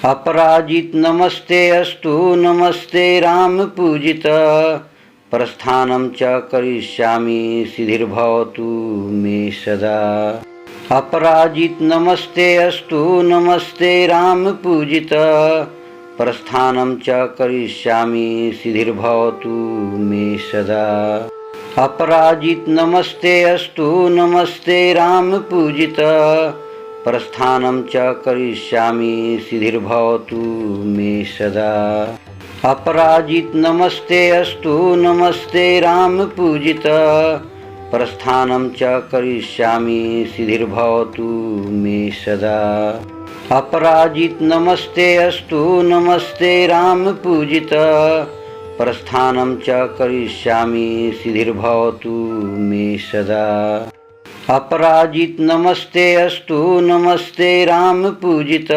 अपराजित नमस्ते अस्तु नमस्ते राम पूजित प्रस्थानं च करिष्यामि सिद्धिर्भवतु मे सदा। अपराजित नमस्ते अस्तु नमस्ते राम पूजित प्रस्थानं च करिष्यामि सिद्धिर्भवतु मे सदा। अपराजित नमस्ते अस्तु नमस्ते राम पूजित प्रस्थानं च करिष्यामि सिद्धिर्भवतु मे सदा। अपराजित नमस्ते अस्तु नमस्ते राम पूजित प्रस्थानं च करिष्यामि सिद्धिर्भवतु मे सदा। अपराजित नमस्ते अस्तु नमस्ते राम पूजित प्रस्थानं च करिष्यामि सिद्धिर्भवतु मे सदा। अपराजित नमस्ते अस्तु नमस्ते राम पूजित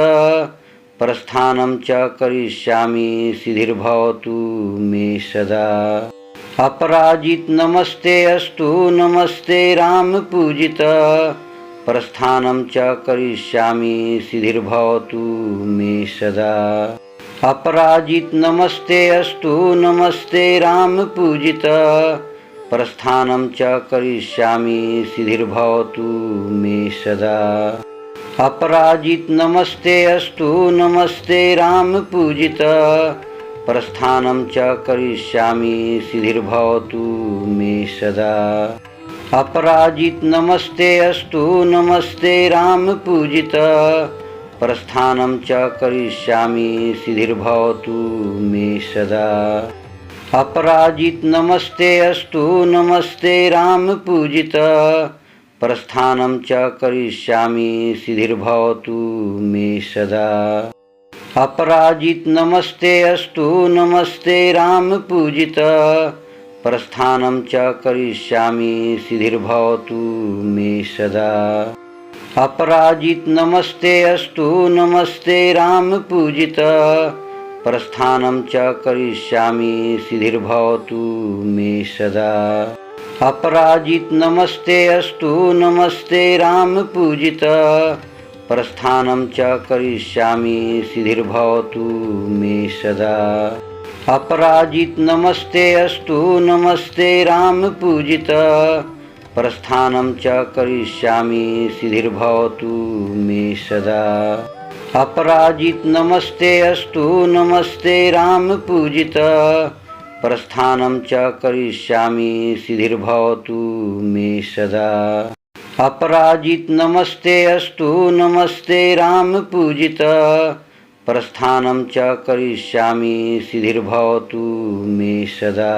प्रस्थानं च करिष्यामि सिद्धिर्भवतु मे सदा। अपराजित नमस्ते अस्तु नमस्ते राम पूजित प्रस्थानं च करिष्यामि सिद्धिर्भवतु मे सदा। अपराजित नमस्ते अस्तु नमस्ते राम पूजित प्रस्थानं च करिष्यामि सिद्धिर्भवतु मे सदा। अपराजित नमस्ते अस्तु नमस्ते राम पूजित प्रस्थानं च करिष्यामि सिद्धिर्भवतु मे सदा। अपराजित नमस्ते अस्तु नमस्ते राम पूजित प्रस्थानं च करिष्यामि सिद्धिर्भवतु मे सदा। अपराजित नमस्ते अस्तु नमस्ते राम पूजित प्रस्थानं च करिष्यामि सिद्धिर्भवतु मे सदा। अपराजित नमस्ते अस्तु नमस्ते राम पूजित प्रस्थानं च करिष्यामि सिद्धिर्भवतु मे सदा। अपराजित नमस्ते अस्तु नमस्ते राम पूजित प्रस्थानं च करिष्यामि सिद्धिर्भवतु मे सदा। अपराजित नमस्ते अस्तु नमस्ते राम पूजित प्रस्थानं च करिष्यामि सिद्धिर्भवतु मे सदा। अपराजित नमस्ते अस्तु नमस्ते राम पूजित प्रस्थानं च करिष्यामि सिद्धिर्भवतु मे सदा। अपराजित नमस्ते अस्तु नमस्ते राम पूजित प्रस्थानं च करिष्यामि सिद्धिर्भवतु मे सदा। अपराजित नमस्ते अस्तु नमस्ते राम पूजित प्रस्थानं च करिष्यामि सिद्धिर्भवतु मे सदा।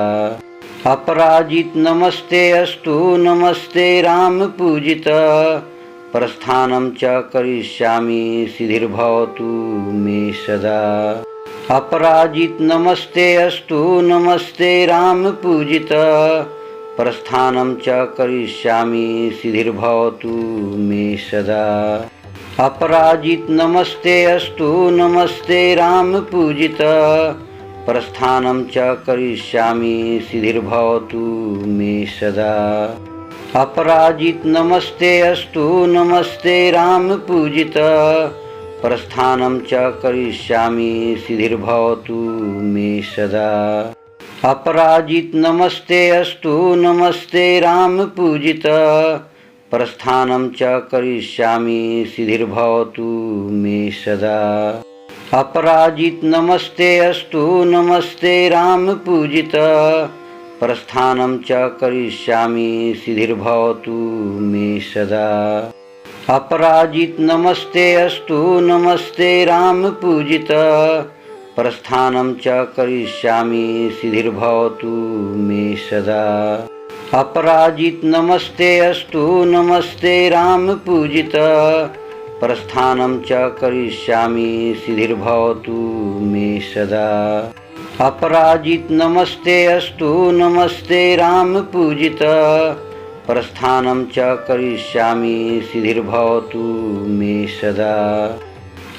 अपराजित नमस्ते अस्तु नमस्ते राम पूजित प्रस्थानं च करिष्यामि सिद्धिर्भवतु मे सदा। अपराजित नमस्ते अस्तु नमस्ते राम पूजित प्रस्थानं च करिष्यामि सिद्धिर्भवतु मे सदा। अपराजित नमस्ते अस्तु नमस्ते राम पूजित प्रस्थानं च करिष्यामि सिद्धिर्भवतु मे सदा। अपराजित नमस्ते अस्तु नमस्ते राम पूजित प्रस्थानं च करिष्यामि सिद्धिर्भवतु मे सदा। अपराजित नमस्ते अस्तु नमस्ते राम पूजित प्रस्थानं च करिष्यामि सिद्धिर्भवतु मे सदा। अपराजित नमस्ते अस्तु नमस्ते राम पूजित प्रस्थानं च करिष्यामि सिद्धिर्भवतु मे सदा। अपराजित नमस्ते अस्तु नमस्ते राम पूजित प्रस्थानं च करिष्यामि सिद्धिर्भवतु मे सदा। अपराजित नमस्ते अस्तु नमस्ते राम पूजित प्रस्थानं च करिष्यामि सिद्धिर्भवतु मे सदा। अपराजित नमस्ते अस्तु नमस्ते राम पूजित प्रस्थानं च करिष्यामि सिद्धिर्भवतु मे सदा।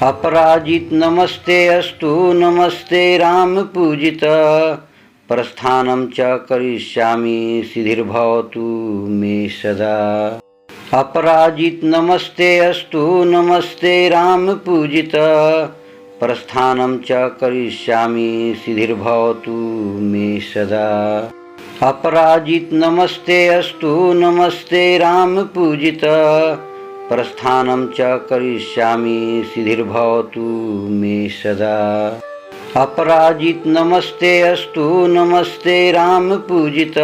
अपराजित नमस्ते अस्तु नमस्ते राम पूजित प्रस्थानं च करिष्यामि सिद्धिर्भवतु मे सदा। अपराजित नमस्ते अस्तु नमस्ते राम पूजित प्रस्थानं च करिष्यामि सिद्धिर्भवतु मे सदा। अपराजित नमस्ते अस्तु नमस्ते राम पूजित, प्रस्थानं च करिष्यामि सिद्धिर्भवतु मे सदा। अपराजित नमस्ते अस्तु नमस्ते राम पूजित,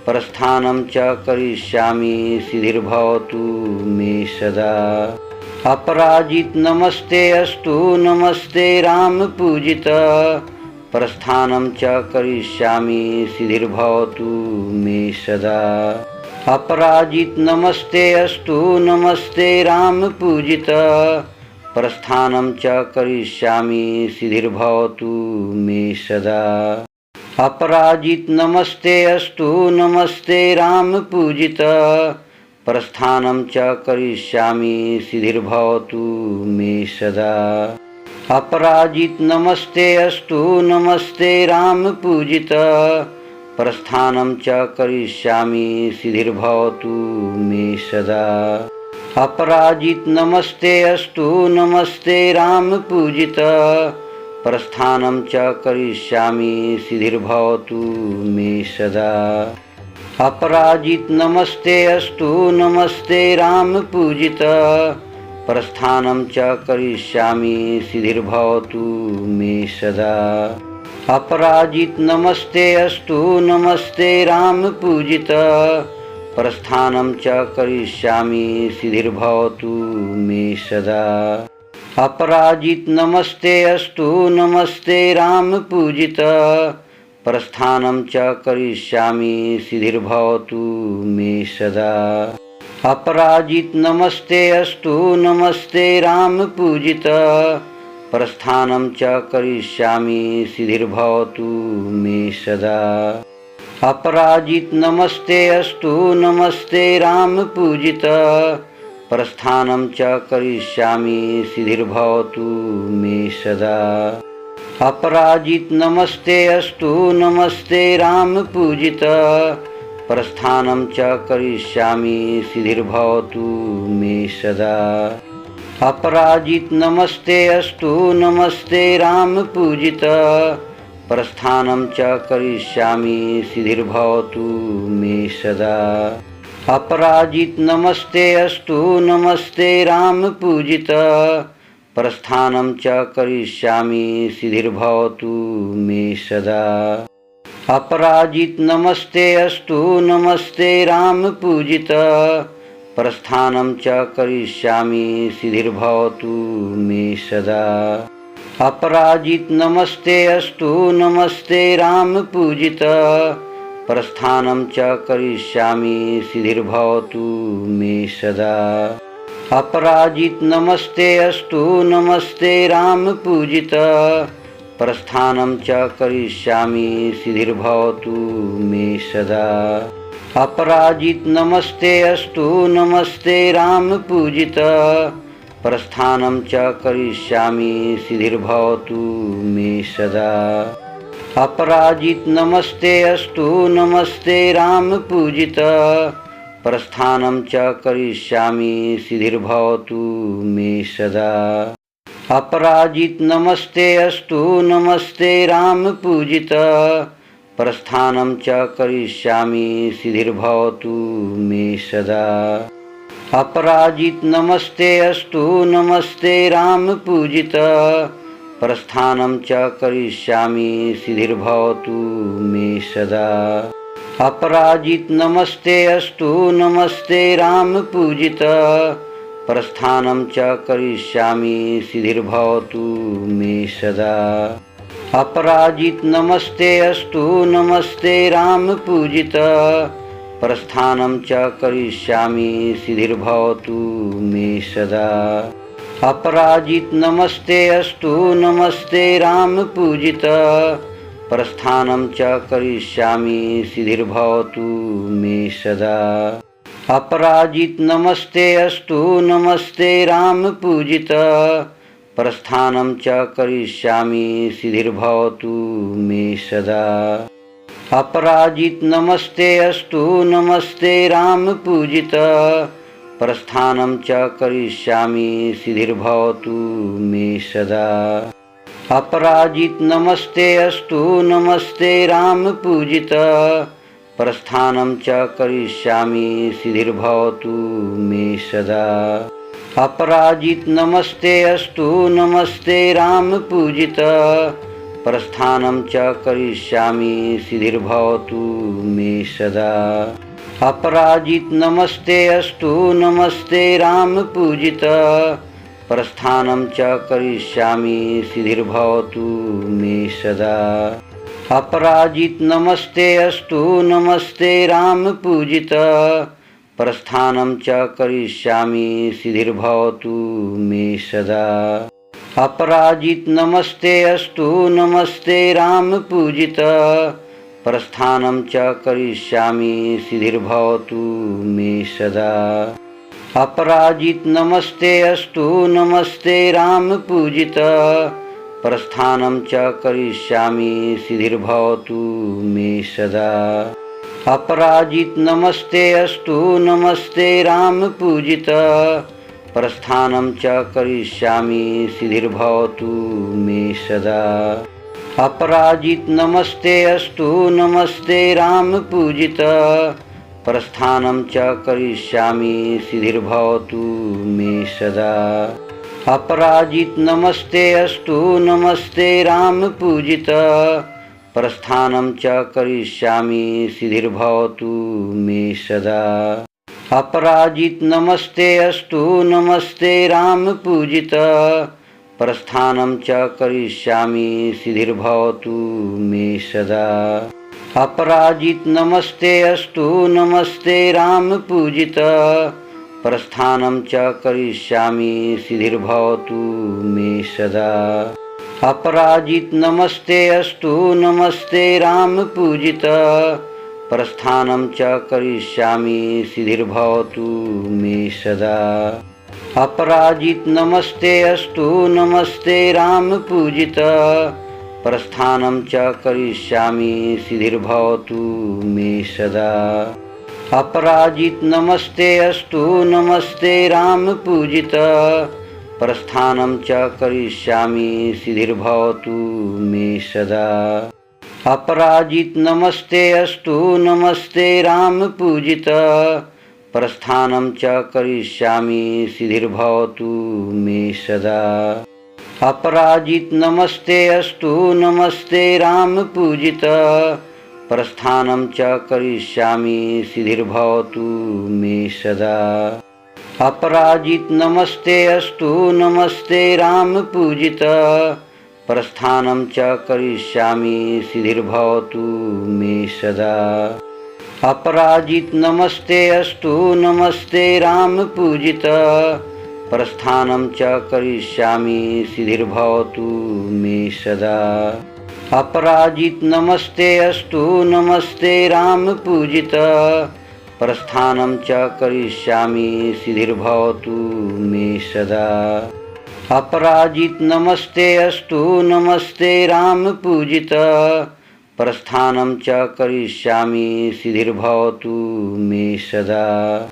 प्रस्थानं च करिष्यामि सिद्धिर्भवतु मे सदा। अपराजित नमस्ते अस्तु नमस्ते राम पूजित, प्रस्थानं च करिष्यामि सिद्धिर्भवतु मे सदा। अपराजित नमस्ते अस्तु नमस्ते राम पूजित, प्रस्थानं च करिष्यामि सिद्धिर्भवतु मे सदा। अपराजित नमस्ते अस्तु नमस्ते राम पूजित, प्रस्थानं च करिष्यामि सिद्धिर्भवतु मे सदा। अपराजित नमस्ते अस्तु नमस्ते राम पूजित, प्रस्थानं च करिष्यामि सिद्धिर्भवतु मे सदा। अपराजित नमस्ते अस्तु नमस्ते राम पूजित, प्रस्थानं च करिष्यामि सिद्धिर्भवतु मे सदा। अपराजित नमस्ते अस्तु नमस्ते राम पूजित, प्रस्थानं च करिष्यामि सिद्धिर्भवतु मे सदा। अपराजित नमस्ते अस्तु नमस्ते राम पूजित, प्रस्थानं च करिष्यामि सिद्धिर्भवतु मे सदा। अपराजित नमस्ते अस्तु नमस्ते राम पूजित, प्रस्थानं च करिष्यामि सिद्धिर्भवतु मे सदा। अपराजित नमस्ते अस्तु नमस्ते राम पूजित, प्रस्थानं च करिष्यामि सिद्धिर्भवतु मे सदा। अपराजित नमस्ते अस्तु नमस्ते राम पूजित, प्रस्थानं च करिष्यामि सिद्धिर्भवतु मे सदा। अपराजित नमस्ते अस्तु नमस्ते राम पूजित, प्रस्थानं च करिष्यामि सिद्धिर्भवतु मे सदा। अपराजित नमस्ते अस्तु नमस्ते राम पूजित, प्रस्थानं च करिष्यामि सिद्धिर्भवतु मे सदा। अपराजित नमस्ते अस्तु नमस्ते राम पूजित, प्रस्थानं च करिष्यामि सिद्धिर्भवतु मे सदा। अपराजित नमस्ते अस्तु नमस्ते राम पूजित, प्रस्थानं च करिष्यामि सिद्धिर्भवतु मे सदा। अपराजित नमस्ते अस्तु नमस्ते राम पूजित, प्रस्थानं च करिष्यामि सिद्धिर्भवतु मे सदा। अपराजित नमस्ते अस्तु नमस्ते राम पूजित, प्रस्थानं च करिष्यामि सिद्धिर्भवतु मे सदा। अपराजित नमस्ते अस्तु नमस्ते राम पूजित, प्रस्थानं च करिष्यामि सिद्धिर्भवतु मे सदा। अपराजित नमस्ते अस्तु नमस्ते राम पूजित, प्रस्थानं च करिष्यामि सिद्धिर्भवतु मे सदा। अपराजित नमस्ते अस्तु नमस्ते राम पूजित, प्रस्थानं च करिष्यामि सिद्धिर्भवतु मे सदा। अपराजित नमस्ते अस्तु नमस्ते राम पूजित, प्रस्थानं च करिष्यामि सिद्धिर्भवतु मे सदा। अपराजित नमस्ते अस्तु नमस्ते राम पूजित, प्रस्थानं च करिष्यामि सिद्धिर्भवतु मे सदा। अपराजित नमस्ते अस्तु नमस्ते राम पूजित, प्रस्थानं च करिष्यामि सिद्धिर्भवतु मे सदा। अपराजित नमस्ते अस्तु नमस्ते राम पूजित, प्रस्थानं च करिष्यामि सिद्धिर्भवतु मे सदा। अपराजित नमस्ते अस्तु नमस्ते राम पूजित, प्रस्थानं च करिष्यामि सिद्धिर्भवतु मे सदा। अपराजित नमस्ते अस्तु नमस्ते राम पूजित, प्रस्थानं च करिष्यामि सिद्धिर्भवतु मे सदा। अपराजित नमस्ते अस्तु नमस्ते राम पूजित, प्रस्थानं च करिष्यामि सिद्धिर्भवतु मे सदा। अपराजित नमस्ते अस्तु नमस्ते राम पूजित, प्रस्थानं च करिष्यामि सिद्धिर्भवतु मे सदा। अपराजित नमस्ते अस्तु नमस्ते राम पूजित, प्रस्थानं च करिष्यामि सिद्धिर्भवतु मे सदा। अपराजित नमस्ते अस्तु नमस्ते राम पूजित, प्रस्थानं च करिष्यामि सिद्धिर्भवतु मे सदा। अपराजित नमस्ते अस्तु नमस्ते राम पूजित, प्रस्थानं च करिष्यामि सिद्धिर्भवतु मे सदा। अपराजित नमस्ते अस्तु नमस्ते राम पूजित, प्रस्थानं च करिष्यामि सिद्धिर्भवतु मे सदा। अपराजित नमस्ते अस्तु नमस्ते राम पूजित, प्रस्थानं च करिष्यामि सिद्धिर्भवतु मे सदा। अपराजित नमस्ते अस्तु नमस्ते राम पूजित, प्रस्थानं च करिष्यामि सिद्धिर्भवतु मे सदा। अपराजित नमस्ते अस्तु नमस्ते राम पूजित, प्रस्थानं च करिष्यामि सिद्धिर्भवतु मे सदा। अपराजित नमस्ते अस्तु नमस्ते राम पूजित, प्रस्थानं च करिष्यामि सिद्धिर्भवतु मे सदा। अपराजित नमस्ते अस्तु नमस्ते राम पूजित, प्रस्थानं च करिष्यामि सिद्धिर्भवतु मे सदा। अपराजित नमस्ते अस्तु नमस्ते राम पूजित, प्रस्थानं च करिष्यामि सिद्धिर्भवतु मे सदा। अपराजित नमस्ते अस्तु नमस्ते राम पूजित, प्रस्थानं च करिष्यामि सिद्धिर्भवतु मे सदा। अपराजित नमस्ते अस्तु नमस्ते राम पूजित, प्रस्थानं च करिष्यामि सिद्धिर्भवतु मे सदा। अपराजित नमस्ते अस्तु नमस्ते राम पूजित, प्रस्थानं च करिष्यामि सिद्धिर्भवतु मे सदा। अपराजित नमस्ते अस्तु नमस्ते राम पूजित, प्रस्थानं च करिष्यामि सिद्धिर्भवतु मे सदा। अपराजित नमस्ते अस्तु नमस्ते राम पूजित, प्रस्थानं च करिष्यामि सिद्धिर्भवतु मे सदा। अपराजित नमस्ते अस्तु नमस्ते राम पूजित, प्रस्थानं च करिष्यामि सिद्धिर्भवतु मे सदा। अपराजित नमस्ते अस्तु नमस्ते राम पूजित, प्रस्थानं च करिष्यामि सिद्धिर्भवतु मे सदा। अपराजित नमस्ते अस्तु नमस्ते राम पूजित, प्रस्थानं च करिष्यामि सिद्धिर्भवतु मे सदा।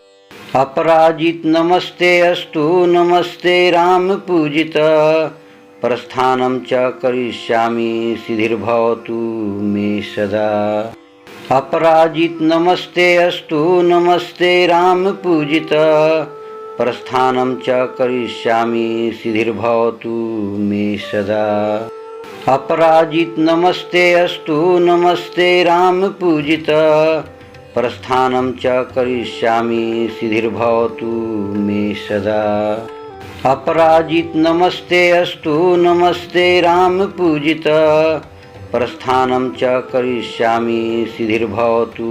अपराजित नमस्ते अस्तु नमस्ते राम पूजित, प्रस्थानं च करिष्यामि सिद्धिर्भवतु मे सदा। अपराजित नमस्ते अस्तु नमस्ते राम पूजित, प्रस्थानं च करिष्यामि सिद्धिर्भवतु मे सदा। अपराजित नमस्ते अस्तु नमस्ते राम पूजित, प्रस्थानं च करिष्यामि सिद्धिर्भवतु मे सदा। अपराजित नमस्ते अस्तु नमस्ते राम पूजित, प्रस्थानं च करिष्यामि सिद्धिर्भवतु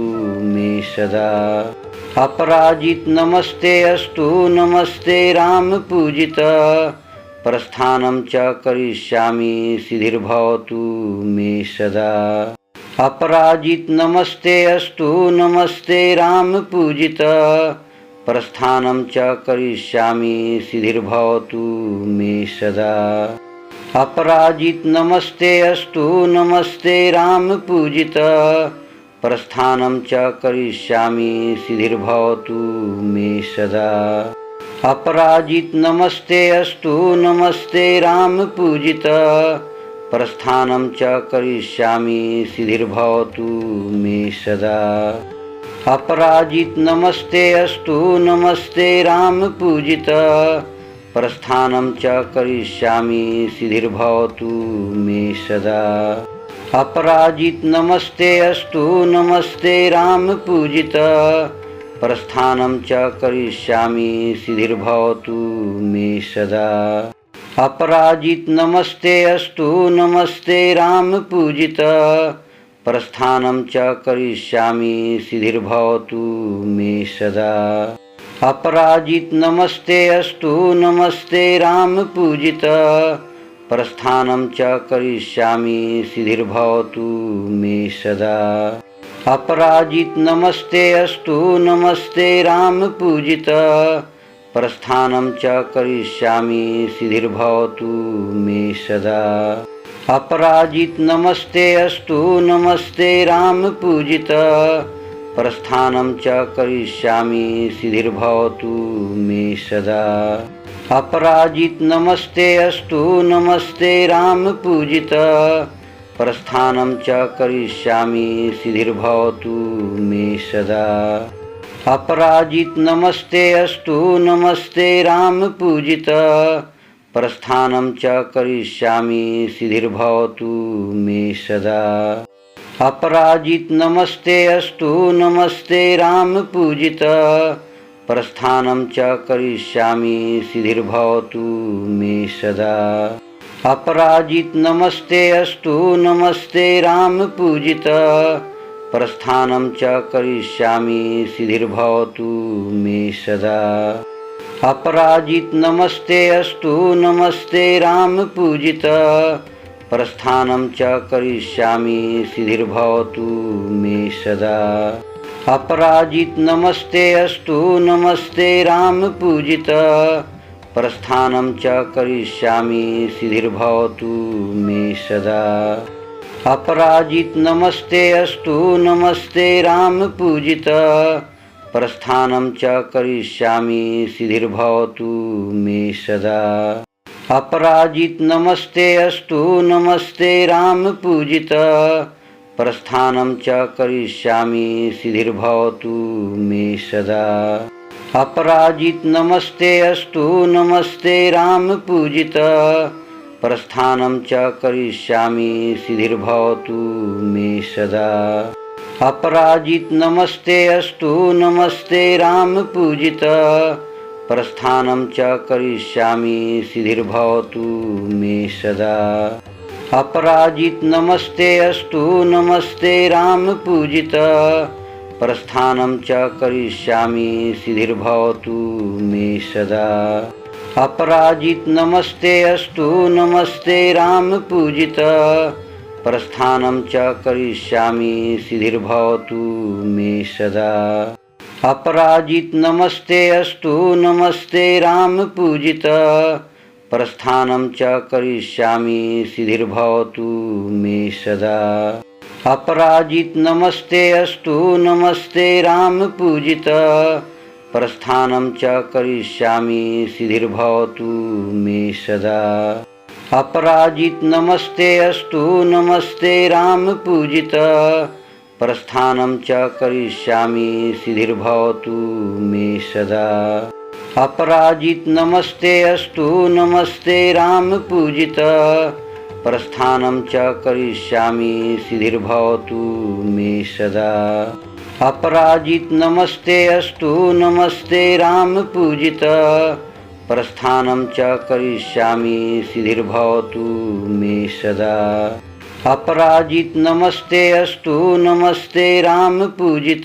मे सदा। अपराजित नमस्ते अस्तु नमस्ते राम पूजित, प्रस्थानं च करिष्यामि सिद्धिर्भवतु मे सदा। अपराजित नमस्ते अस्तु नमस्ते राम पूजित, प्रस्थानं च करिष्यामि सिद्धिर्भवतु मे सदा। अपराजित नमस्ते अस्तु नमस्ते राम पूजित, प्रस्थानं च करिष्यामि सिद्धिर्भवतु मे सदा। अपराजित नमस्ते अस्तु नमस्ते राम पूजित, प्रस्थानं च करिष्यामि सिद्धिर्भवतु मे सदा। अपराजित नमस्ते अस्तु नमस्ते राम पूजित, प्रस्थानं च करिष्यामि सिद्धिर्भवतु मे सदा। अपराजित नमस्ते अस्तु नमस्ते राम पूजित, प्रस्थानं च करिष्यामि सिद्धिर्भवतु मे सदा। अपराजित नमस्ते अस्तु नमस्ते राम पूजित, प्रस्थानं च करिष्यामि सिद्धिर्भवतु मे सदा। अपराजित नमस्ते अस्तु नमस्ते राम पूजित, प्रस्थानं च करिष्यामि सिद्धिर्भवतु मे सदा। अपराजित नमस्ते अस्तु नमस्ते राम पूजित, प्रस्थानं च करिष्यामि सिद्धिर्भवतु मे सदा। अपराजित नमस्ते अस्तु नमस्ते राम पूजित, प्रस्थानं च करिष्यामि सिद्धिर्भवतु मे सदा। अपराजित नमस्ते अस्तु नमस्ते राम पूजित, प्रस्थानं च करिष्यामि सिद्धिर्भवतु मे सदा। अपराजित नमस्ते अस्तु नमस्ते राम पूजित, प्रस्थानं च करिष्यामि सिद्धिर्भवतु मे सदा। अपराजित नमस्ते अस्तु नमस्ते राम पूजित, प्रस्थानं च करिष्यामि सिद्धिर्भवतु मे सदा। अपराजित नमस्ते अस्तु नमस्ते राम पूजित, प्रस्थानं च करिष्यामि सिद्धिर्भवतु मे सदा। अपराजित नमस्ते अस्तु नमस्ते राम पूजित, प्रस्थानं च करिष्यामि सिद्धिर्भवतु मे सदा। अपराजित नमस्ते अस्तु नमस्ते राम पूजित, प्रस्थानं च करिष्यामि सिद्धिर्भवतु मे सदा। अपराजित नमस्ते अस्तु नमस्ते राम पूजित, प्रस्थानं च करिष्यामि सिद्धिर्भवतु मे सदा। अपराजित नमस्ते अस्तु नमस्ते राम पूजित, प्रस्थानं च करिष्यामि सिद्धिर्भवतु मे सदा। अपराजित नमस्ते अस्तु नमस्ते राम पूजित, प्रस्थानं च करिष्यामि सिद्धिर्भवतु मे सदा। अपराजित नमस्ते अस्तु नमस्ते राम पूजित, प्रस्थानं च करिष्यामि सिद्धिर्भवतु मे सदा। अपराजित नमस्ते अस्तु नमस्ते राम पूजित, प्रस्थानं च करिष्यामि सिद्धिर्भवतु मे सदा। अपराजित नमस्ते अस्तु नमस्ते राम पूजित, प्रस्थानं च करिष्यामि सिद्धिर्भवतु मे सदा। अपराजित नमस्ते अस्तु नमस्ते राम पूजित, प्रस्थानं च करिष्यामि सिद्धिर्भवतु मे सदा। अपराजित नमस्ते अस्तु नमस्ते राम पूजित, प्रस्थानं च करिष्यामि सिद्धिर्भवतु मे सदा। अपराजित नमस्ते अस्तु नमस्ते राम पूजित, प्रस्थानं च करिष्यामि सिद्धिर्भवतु मे सदा। अपराजित नमस्ते अस्तु नमस्ते राम पूजित, प्रस्थानं च करिष्यामि सिद्धिर्भवतु मे सदा। अपराजित नमस्ते अस्तु नमस्ते राम पूजित, प्रस्थानं च करिष्यामि सिद्धिर्भवतु मे सदा। अपराजित नमस्ते अस्तु नमस्ते राम पूजित,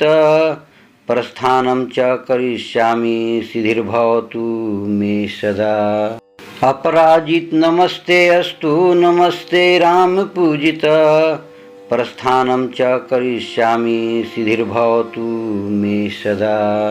प्रस्थानं च करिष्यामि सिद्धिर्भवतु मे सदा। अपराजित नमस्ते अस्तु नमस्ते राम पूजित, प्रस्थानं च करिष्यामि सिद्धिर्भवतु मे सदा।